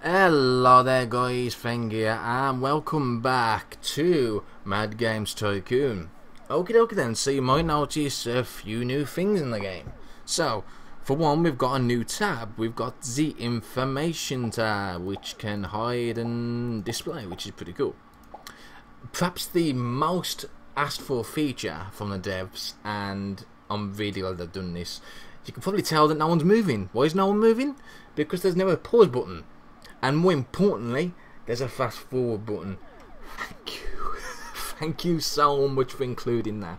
Hello there guys, Feng here, and welcome back to Mad Games Tycoon. Okie dokie then, so you might notice a few new things in the game. So, for one, we've got a new tab. We've got the information tab, which can hide and display, which is pretty cool. Perhaps the most asked for feature from the devs, and I'm really glad they've done this. You can probably tell that no one's moving. Why is no one moving? Because there's no pause button. And more importantly, there's a fast forward button. Thank you. Thank you so much for including that.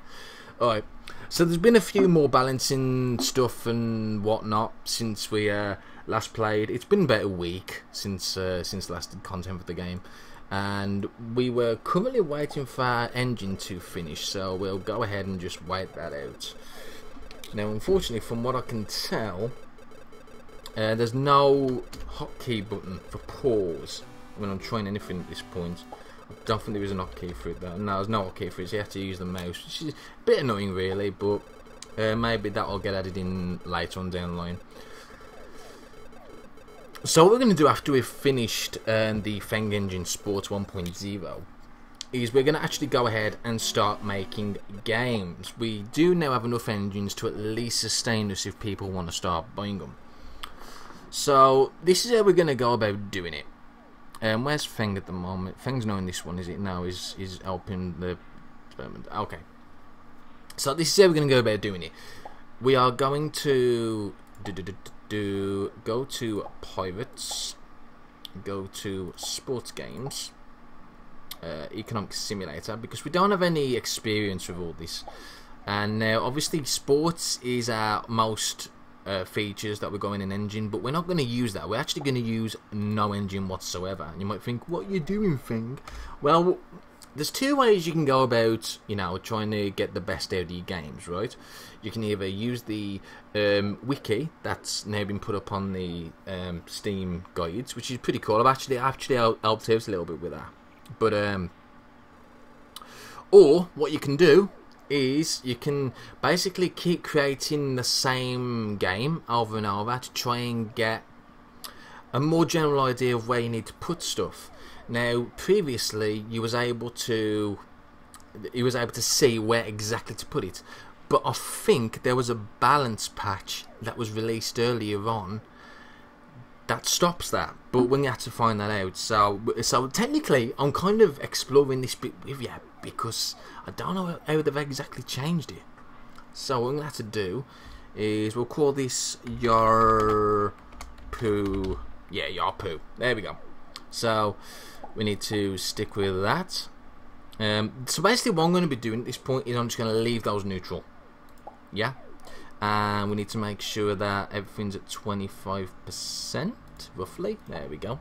Alright, so there's been a few more balancing stuff and whatnot since we last played. It's been about a week since last did content for the game. And we were currently waiting for our engine to finish, so we'll go ahead and just wait that out. Now, unfortunately, from what I can tell, there's no hotkey button for pause when I'm trying anything at this point. I don't think there is an hotkey for it though. No, there's no hotkey for it, so you have to use the mouse, which is a bit annoying really, but maybe that'll get added in later on down the line. So what we're going to do after we've finished the Feng engine Sports 1.0 is we're going to actually go ahead and start making games. We do now have enough engines to at least sustain us if people want to start buying them. So this is how we're going to go about doing it. Where's Feng at the moment? Feng's not in this one, is it? No, he's helping the experiment. Okay. So this is how we're going to go about doing it. We are going to go to Pirates, go to Sports Games, Economic Simulator, because we don't have any experience with all this. And now, obviously, sports is our most features that we're going in engine, but we're not going to use that. We're actually going to use no engine whatsoever. And you might think, what are you doing, Feng? Well, there's two ways you can go about, you know, trying to get the best out of your games, right? You can either use the wiki that's now been put up on the Steam guides, which is pretty cool. I've actually helped out a little bit with that. But or what you can do is you can basically keep creating the same game over and over to try and get a more general idea of where you need to put stuff. Now, previously you was able to see where exactly to put it, but I think there was a balance patch that was released earlier on that stops that, but we had to find that out. So technically I'm kind of exploring this bit with you because I don't know how they've exactly changed it. So what I'm going to have to do is we'll call this your poo. Yeah, your poo. There we go. So we need to stick with that. So basically what I'm going to be doing at this point is I'm just going to leave those neutral. Yeah. And we need to make sure that everything's at 25% roughly. There we go.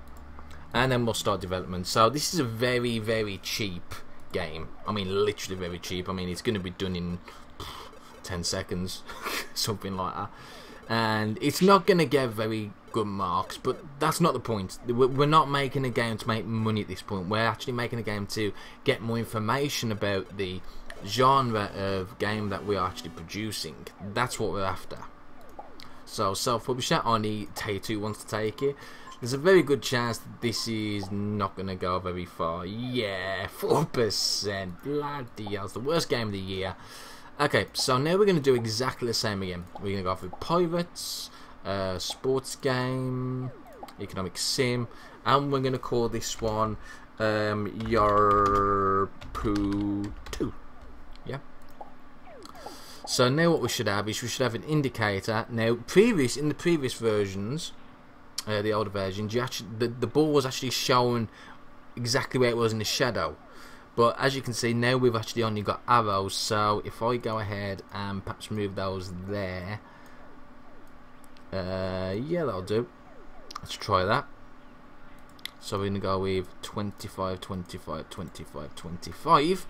And then we'll start development. So this is a very, very cheap game. I mean, literally very cheap. I mean, it's going to be done in 10 seconds, something like that. And it's not going to get very good marks, but that's not the point. We're not making a game to make money at this point. We're actually making a game to get more information about the genre of game that we're actually producing. That's what we're after. So self-publisher, only Tay2 wants to take it. There's a very good chance that this is not going to go very far. Yeah, 4%. Bloody hell, it's the worst game of the year. Okay, so now we're going to do exactly the same again. We're going to go for Pirates, Sports Game, Economic Sim, and we're going to call this one Your Poo 2. Yeah. So now what we should have is we should have an indicator. Now, in the previous versions, the older versions, the ball was actually showing exactly where it was in the shadow. But as you can see, now we've actually only got arrows. So if I go ahead and perhaps move those there, yeah, that'll do. Let's try that. So we're going to go with 25, 25, 25, 25.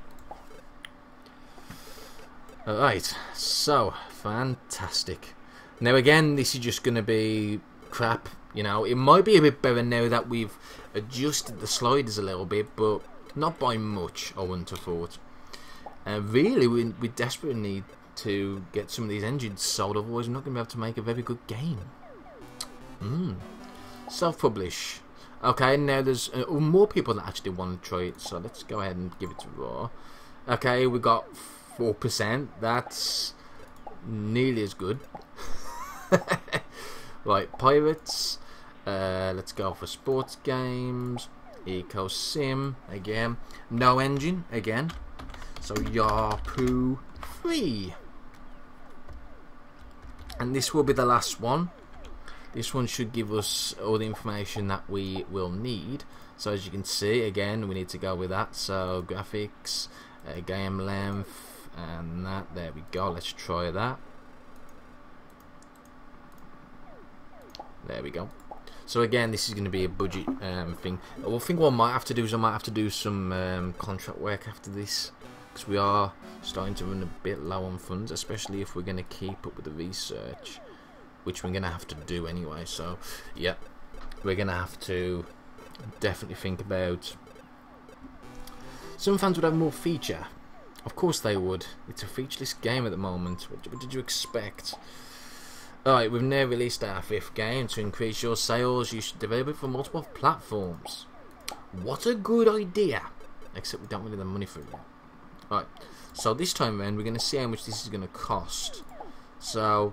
Alright, so fantastic. Now again, this is just going to be crap. You know, it might be a bit better now that we've adjusted the sliders a little bit, but not by much, I wouldn't have thought. Really, we desperately need to get some of these engines sold, otherwise we're not going to be able to make a very good game. Self-publish. Okay, now there's more people that actually want to try it, so let's go ahead and give it to Raw. Okay, we got 4%. That's nearly as good. Right, Pirates. Let's go for sports games. Eco Sim again. No engine again. So Yarpoo 3. And this will be the last one. This one should give us all the information that we will need. So as you can see, again, we need to go with that. So graphics, game length, and that. There we go. Let's try that. There we go. So again, this is going to be a budget thing. I think what I might have to do is I might have to do some contract work after this, because we are starting to run a bit low on funds, especially if we're going to keep up with the research, which we're going to have to do anyway. So yeah, we're going to have to definitely think about. Some fans would have more feature. Of course they would. It's a featureless game at the moment. What did you expect? Alright, we've now released our 5th game. To increase your sales, you should develop it for multiple platforms. What a good idea! Except we don't really have the money for it. Alright, so this time around, we're going to see how much this is going to cost. So,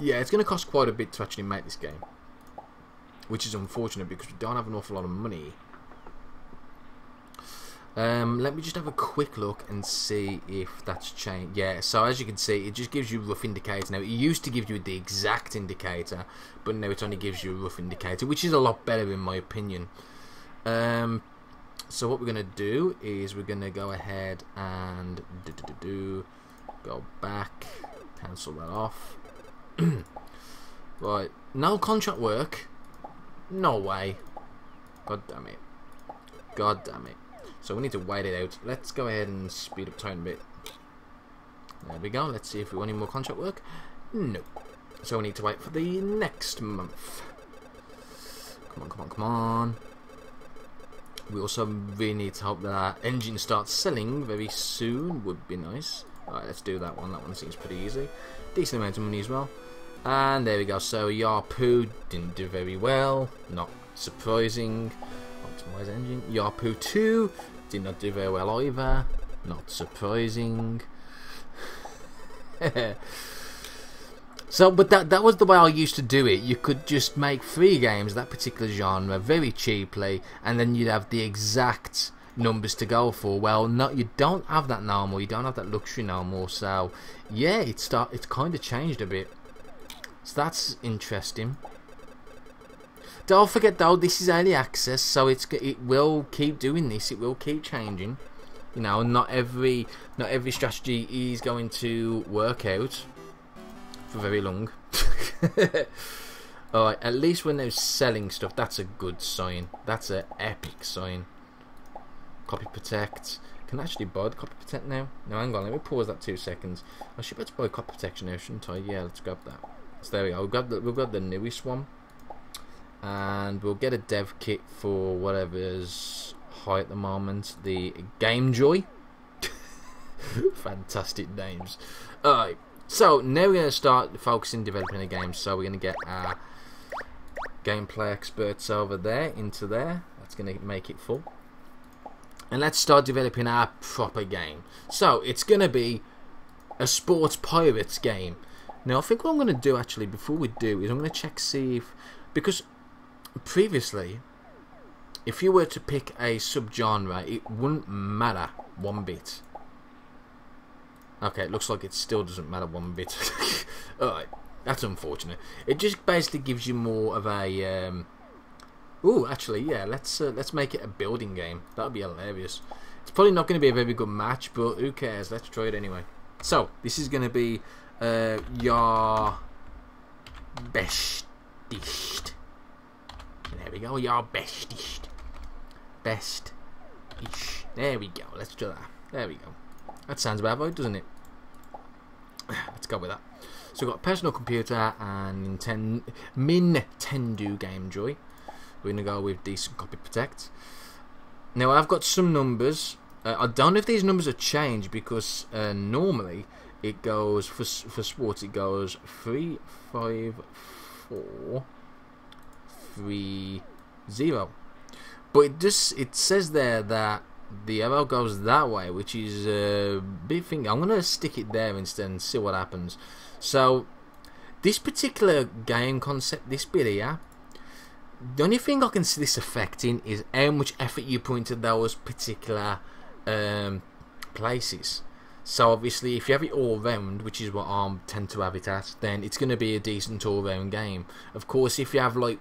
yeah, it's going to cost quite a bit to actually make this game. Which is unfortunate because we don't have an awful lot of money. Let me just have a quick look and see if that's changed. Yeah, so as you can see, it just gives you a rough indicator. Now, it used to give you the exact indicator, but now it only gives you a rough indicator, which is a lot better in my opinion. So what we're going to do is we're going to go ahead and go back, cancel that off. Right, no contract work. No way. God damn it. God damn it. So we need to wait it out. Let's go ahead and speed up time a bit. There we go. Let's see if we want any more contract work. No. So we need to wait for the next month. Come on, come on, come on. We also really need to hope that our engine starts selling very soon. Would be nice. Alright, let's do that one. That one seems pretty easy. Decent amount of money as well. And there we go. So Yarpoo didn't do very well. Not surprising. Optimize engine. Yarpoo 2 did not do very well either. Not surprising. So, but that was the way I used to do it. You could just make 3 games that particular genre very cheaply, and then you'd have the exact numbers to go for. Well, no, you don't have that no more. You don't have that luxury no more. So, yeah, it's kind of changed a bit. So that's interesting. Don't forget though, this is early access, so it will keep doing this. It will keep changing. You know, not every strategy is going to work out for very long. Alright, at least when they're selling stuff, that's a good sign. That's an epic sign. Copy protect. Can I actually buy the copy protect now? No, hang on, let me pause that 2 seconds. I should be able to buy copy protection now, shouldn't I? Yeah, let's grab that. So there we go. We've got the newest one. And we'll get a dev kit for whatever's high at the moment. The Game Joy. Fantastic names. Alright, so now we're going to start focusing developing a game. So we're going to get our gameplay experts over there into there. That's going to make it full. And let's start developing our proper game. So it's going to be a sports pirates game. Now I think what I'm going to do actually before we do is I'm going to check see if, because previously, if you were to pick a subgenre, it wouldn't matter one bit. Okay, it looks like it still doesn't matter one bit. Alright, that's unfortunate. It just basically gives you more of a... Ooh, actually, yeah, let's make it a building game. That would be hilarious. It's probably not going to be a very good match, but who cares? Let's try it anyway. So, this is going to be your bestest. There we go, your bestest. Best-ish. There we go, let's do that. There we go. That sounds about right, doesn't it? Let's go with that. So we've got personal computer and Nintendo Game Joy. We're going to go with decent copy protect. Now I've got some numbers. I don't know if these numbers are changed because normally it goes, for sports it goes 3, 5, 4, 3, 0. But it says there that the arrow goes that way, which is a big thing. I'm gonna stick it there instead and see what happens. So this particular game concept, this bit here, the only thing I can see this affecting is how much effort you put into those particular places. So obviously if you have it all round, which is what I tend to have it at, then it's going to be a decent all round game. Of course, if you have like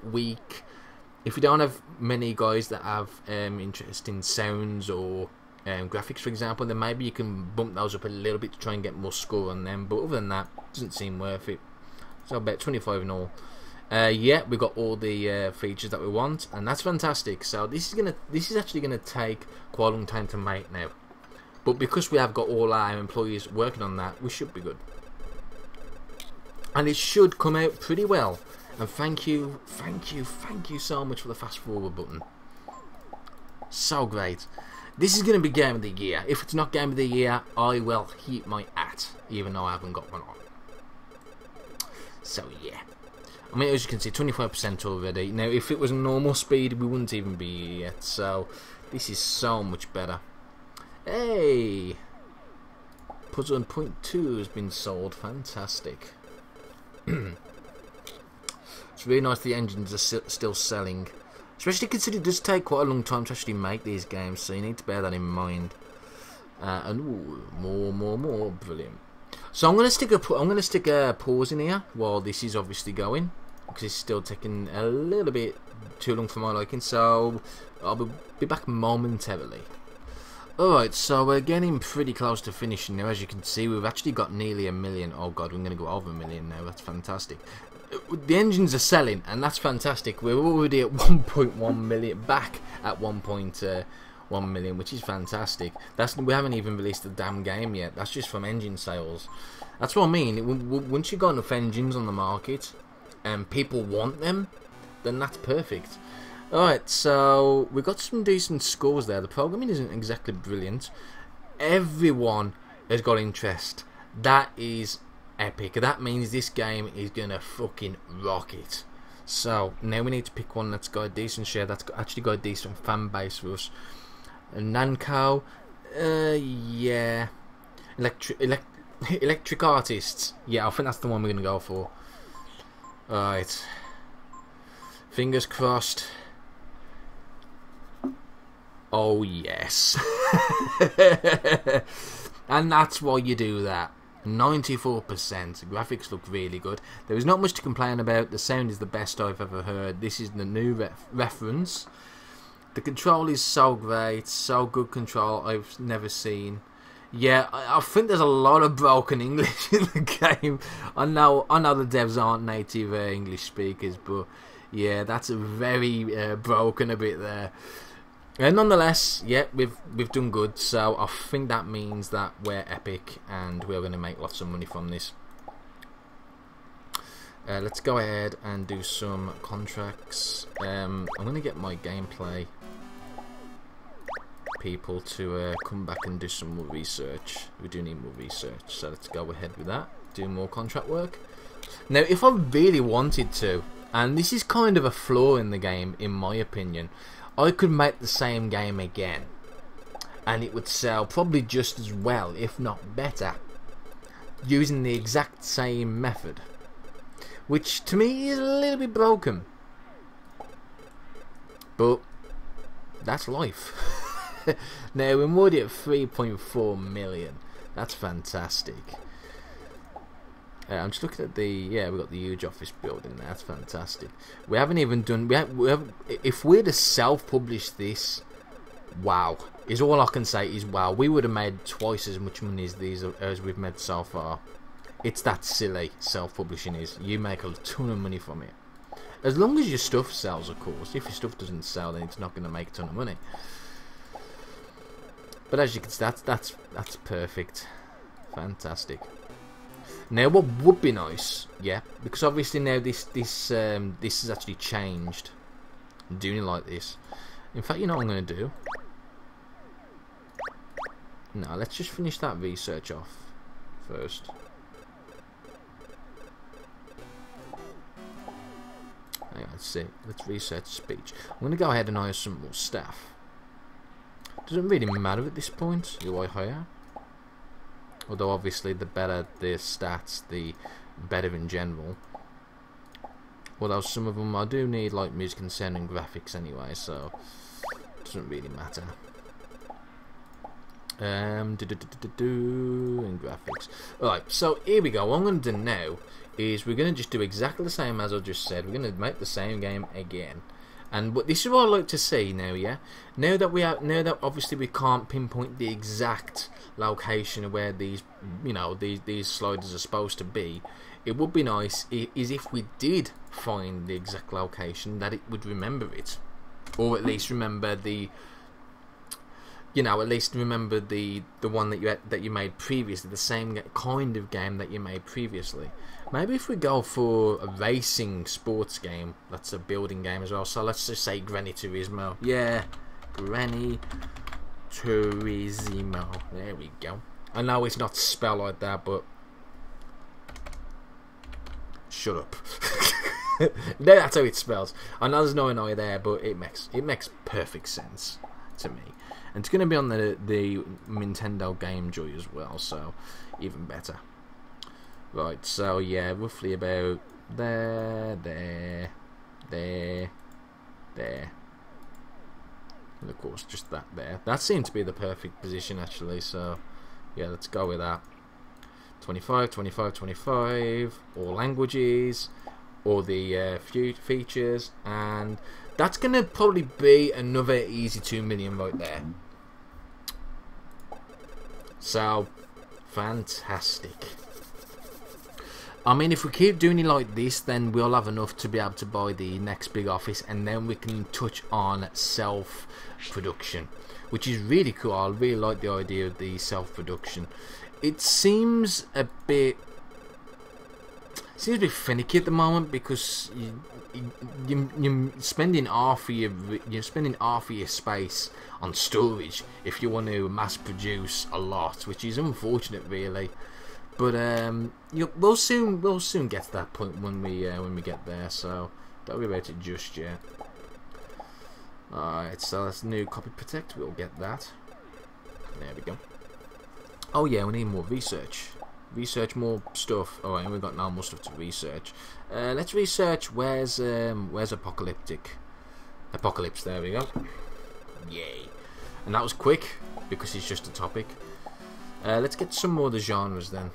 if you don't have many guys that have interest in sounds or graphics, for example, then maybe you can bump those up a little bit to try and get more score on them. But other than that, it doesn't seem worth it. So about 25 in all. Yeah, we got all the features that we want, and that's fantastic. So this is actually gonna take quite a long time to make now. But because we have got all our employees working on that, we should be good. And it should come out pretty well. And thank you so much for the fast forward button. So great. This is going to be Game of the Year. If it's not Game of the Year, I will heat my hat, even though I haven't got one on. So yeah. I mean, as you can see, 25% already. Now, if it was normal speed, we wouldn't even be here yet. So this is so much better. Hey! Puzzle and Point 2 has been sold. Fantastic. It's really nice the engines are still selling. Especially considering it does take quite a long time to actually make these games, so you need to bear that in mind. And ooh, more. Brilliant. So I'm gonna stick a pause in here while this is obviously going, because it's still taking a little bit too long for my liking. So I'll be back momentarily. Alright, so we're getting pretty close to finishing now. As you can see, we've actually got nearly 1 million. Oh god, we're going to go over 1 million now. That's fantastic. The engines are selling, and that's fantastic. We're already at 1.1 million, back at 1.1 million, which is fantastic. We haven't even released the damn game yet. That's just from engine sales. That's what I mean. Once you've got enough engines on the market, and people want them, then that's perfect. Alright, so we got some decent scores there. The programming isn't exactly brilliant. Everyone has got interest. That is epic. That means this game is gonna fucking rock it. So now we need to pick one that's got a decent share, that's actually got a decent fan base for us. Namco, yeah. Electric Artists. Yeah, I think that's the one we're gonna go for. Alright. Fingers crossed. Oh yes. And that's why you do that. 94%. Graphics look really good. There is not much to complain about. The sound is the best I've ever heard. This is the new reference. The control is so great. So good control I've never seen. Yeah, I think there's a lot of broken English in the game. I know the devs aren't native English speakers, but yeah, that's a very broken a bit there. And nonetheless, yeah, we've done good, so I think that means that we're epic and we're going to make lots of money from this. Let's go ahead and do some contracts. I'm going to get my gameplay people to come back and do some more research. We do need more research, so let's go ahead with that. Do more contract work. Now, if I really wanted to, and this is kind of a flaw in the game, in my opinion, I could make the same game again and it would sell probably just as well, if not better, using the exact same method, which to me is a little bit broken, but that's life. Now we're already at 3.4 million. That's fantastic. I'm just looking at we've got the huge office building there. That's fantastic. We haven't even done. If we'd have self-published this, wow, is all I can say is wow. We would have made twice as much money as we've made so far. It's that silly self-publishing is. You make a ton of money from it, as long as your stuff sells, of course. If your stuff doesn't sell, then it's not going to make a ton of money. But as you can see, that's perfect, fantastic. Now, what would be nice, yeah, because obviously now this has actually changed. I'm doing it like this. In fact, you know what I'm going to do? No, let's just finish that research off first. Hang on, let's see. Let's research speech. I'm going to go ahead and hire some more staff. Doesn't really matter at this point who I hire. Although obviously the better the stats, the better in general. Although some of them I do need like music and sound and graphics anyway, so it doesn't really matter. And graphics. Alright, so here we go. What I'm going to do now is we're going to just do exactly the same as I just said. We're going to make the same game again. And but this is what I like to see now, yeah. Now that obviously we can't pinpoint the exact location of where these, you know, these sliders are supposed to be. It would be nice is if we did find the exact location, that it would remember it, or at least remember the, you know, at least remember the one that you made previously, the same kind of game that you made previously. Maybe if we go for a racing sports game, that's a building game as well. So let's just say Granny Turismo. Yeah, Granny Turismo. There we go. I know it's not spelled like that, but shut up. No, that's how it spells. I know there's no an I there, but it makes perfect sense to me. And it's going to be on the Nintendo Game Joy as well, so even better. Right, so yeah, roughly about there. And of course, just that there. That seemed to be the perfect position actually, so yeah, let's go with that. 25, 25, 25, all languages, all the features, and that's going to probably be another easy 2 million right there. So, fantastic. I mean, if we keep doing it like this, then we'll have enough to be able to buy the next big office, and then we can touch on self-production, which is really cool. I really like the idea of the self-production. It seems a bit finicky at the moment because you're spending half of your space on storage if you want to mass produce a lot, which is unfortunate, really. But we'll soon get to that point when we get there. So don't worry about it just yet. Alright, so that's new copy protect. We'll get that. There we go. Oh yeah, we need more research. Research more stuff. Alright, we've got no more stuff to research. Let's research where's Apocalypse. There we go. Yay. And that was quick because it's just a topic. Let's get some more of the genres then.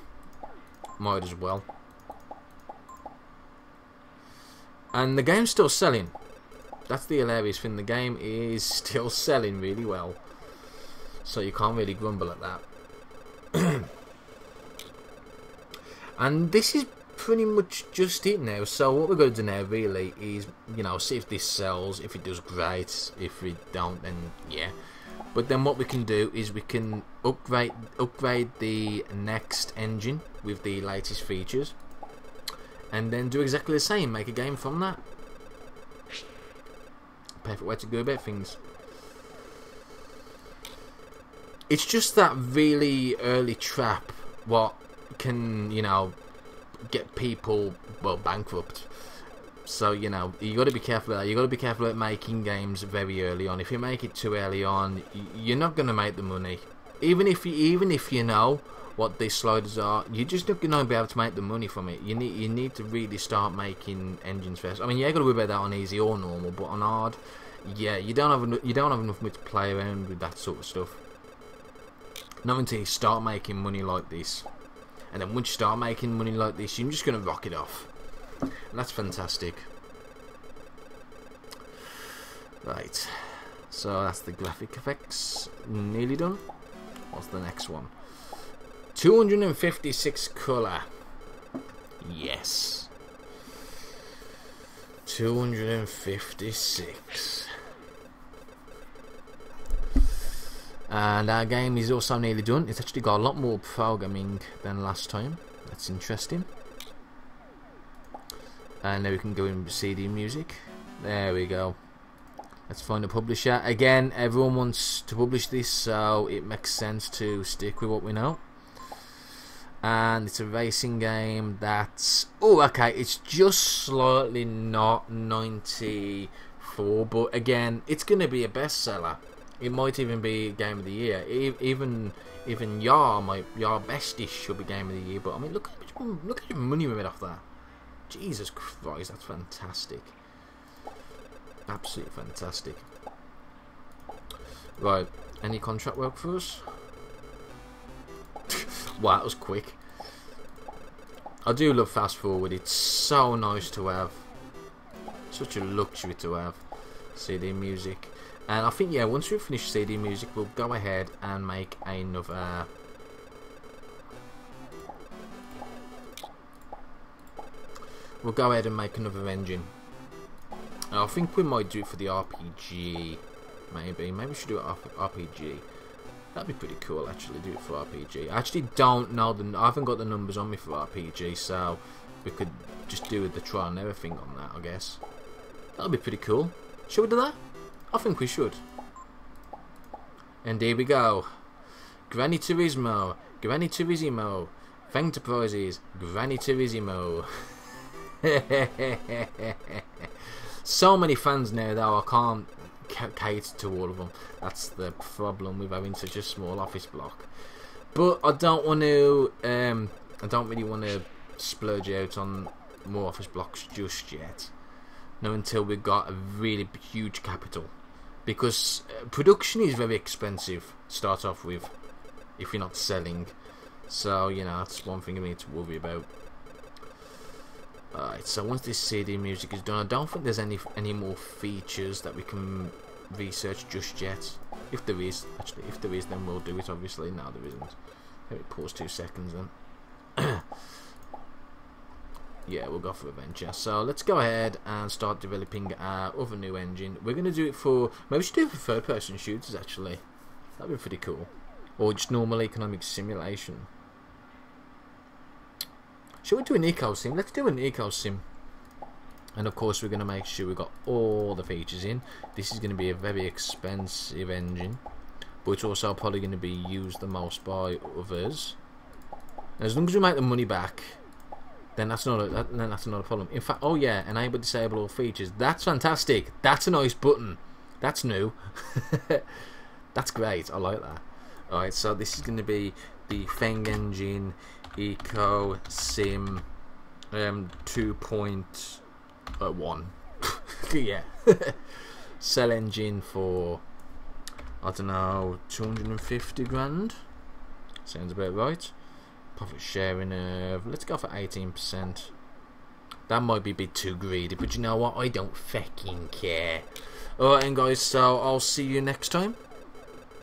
Might as well. And the game's still selling. That's the hilarious thing. The game is still selling really well. So you can't really grumble at that. And this is pretty much just it now. So what we're going to do now really is, you know, see if this sells. If it does, great. If it don't, then yeah. But then what we can do is we can upgrade the next engine with the latest features, and then do exactly the same. Make a game from that. Perfect way to go about things. It's just that really early trap what can, you know, get people, well, bankrupt. So, you know, you got to be careful about that. You got to be careful about making games very early on. If you make it too early on, you're not going to make the money. Even if you know what these sliders are, you're just not going to be able to make the money from it. You need to really start making engines first. I mean, you got to worry about that on easy or normal, but on hard, yeah, you don't have enough money to play around with that sort of stuff. Not until you start making money like this. And then once you start making money like this, you're just going to rock it off. And that's fantastic. Right. So that's the graphic effects. Nearly done. What's the next one? 256 colour. Yes. 256. And our game is also nearly done. It's actually got a lot more programming than last time. That's interesting. And now we can go and see the music. There we go. Let's find a publisher. Again, everyone wants to publish this, so it makes sense to stick with what we know. and it's a racing game that's, oh, okay, it's just slightly not 94, but again, it's going to be a bestseller. It might even be Game of the Year. Even Yar Bestish should be Game of the Year. But I mean, look at your money we made off that. Jesus Christ, that's fantastic. Absolutely fantastic. Right, any contract work for us? Wow, that was quick. I do love fast forward. It's so nice to have. Such a luxury to have. CD music. And I think, yeah, once we finish CD music, we'll go ahead and make another. We'll go ahead and make another engine. I think we might do it for the RPG. Maybe we should do it RPG. That'd be pretty cool, actually. Do it for RPG. I actually don't know I haven't got the numbers on me for RPG, so we could just do the trial and error thing on that, I guess. That'll be pretty cool. Should we do that? I think we should. And here we go. Granny Turismo, Granny Turismo, Fengterprises, Granny Turismo. So many fans now, though, I can't cater to all of them. That's the problem with having such a small office block. But I don't want to. I don't really want to splurge out on more office blocks just yet. No, until we've got a really huge capital, because production is very expensive to start off with if you're not selling. So you know, that's one thing I need to worry about. Alright, so once this CD music is done, I don't think there's any more features that we can research just yet. If there is, actually, if there is, then we'll do it, obviously. No, there isn't. Let me pause 2 seconds then. Yeah, we'll go for adventure. So let's go ahead and start developing our other new engine. We're going to do it for, maybe we should do it for third person shooters, actually. That'd be pretty cool. Or just normal economic simulation. Should we do an eco sim? Let's do an eco sim. And of course we're going to make sure we've got all the features in. This is going to be a very expensive engine, but it's also probably going to be used the most by others. And as long as we make the money back, then that's not a problem. In fact, oh yeah, enable disable all features. That's fantastic. That's a nice button. That's new. That's great. I like that. Alright, so this is going to be the Feng engine Eco Sim 2.1. Yeah. Sell engine for, I don't know, 250 grand. Sounds about right. Profit sharing of, let's go for 18%. That might be a bit too greedy, but you know what? I don't fucking care. Alright, and guys, so I'll see you next time.